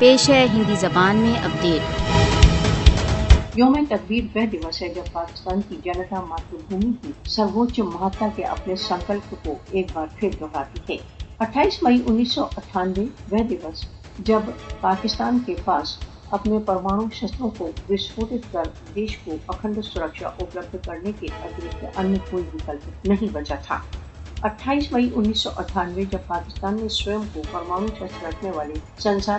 پیش ہے ہندی زبان میں اپڈیٹ۔ یوم تقبیر وہ دِوس ہے جب پاکستان کی جنتا ماتر بھومی کی سرووچ مہتا کے اپنے سنکلپ کو ایک بار پھر دہراتی ہے۔ 28 مئی 1998 وہ دِوس جب پاکستان کے پاس اپنے پرمانو شسٹروں کو وسفوٹت کر دیش کو اکھنڈ سرکشا اپلبدھ کرنے کے اترکت انیہ کوئی وکلپ نہیں بچا تھا۔ 28 مئی 1998 جب پاکستان نے سوئم کو پرمانو شسٹر رکھنے والے سنسار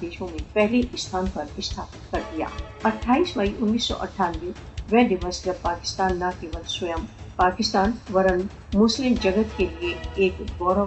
دیشوں میں پہلے استھان پر استھاپت کر دیا۔ 28 مئی 1998 وہ دِوس جب پاکستان نہ کیول سوئم پاکستان ورن مسلم جگت کے لیے ایک گورو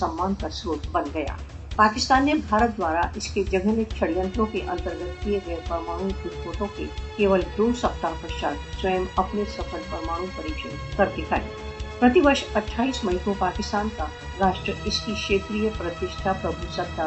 سمان کا سروت بن گیا۔ پاکستان نے بھارت دوارا اس کے جگھنے چھڑینتروں کے انترگت کیے گئے پرمانو وسفوٹوں کے کیول 2 سپتاہ پشچات سوئم اپنے سفل پرمانو پریکشن کر دکھائے۔ پرتی ورش 28 مئی کو پاکستان کا راشٹر اس کی کھیتریہ پرتشٹھا، پربھوستا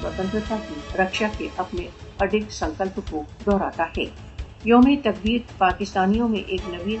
سوتنترتا کی رکشا کے اپنے اڈگ سنکلپ کو دہراتا ہے۔ یوم تقبیر پاکستانیوں میں ایک نوین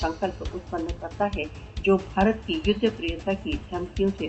سنکلپ اتپن کرتا ہے جو بھارت کی یدھ پریتا کی دھمکیوں سے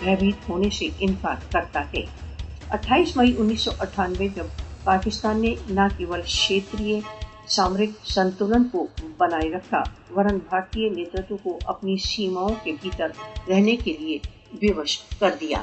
بھیبھیت ہونے سے انکار کرتا ہے۔ 28 مئی 1998 جب پاکستان نے نہ کیول کھیتریہ سامرک سنتلن کو بنائے رکھا ورن بھارتیہ نیترتو کو اپنی سیماؤں کے بھیتر رہنے کے لیے ووش کر دیا۔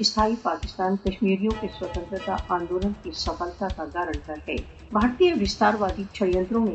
استھائی پاکستان کشمیریوں کے سوتنترتا آندولن کی سفلتا کا گارنٹر ہے۔ بھارتیہ وستاروادی چھڑینتروں نے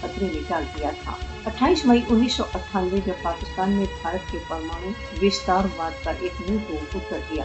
خطرے میں ڈال دیا تھا۔ 28 مئی 1998 جب پاکستان نے بھارت کے پرمانو وستارواد کا ایک منہ توڑ اتر دیا۔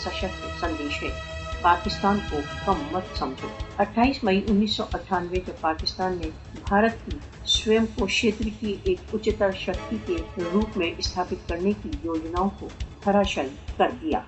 سشکت سندیش ہے۔ پاکستان کو کم مت سمجھو۔ 28 مئی 1998 جب پاکستان نے بھارت کی سوئم کو کھیتر کی ایک اچتر شکتی کے روپ میں استھاپت کرنے کی یوجناؤں کو دھراشل کر دیا۔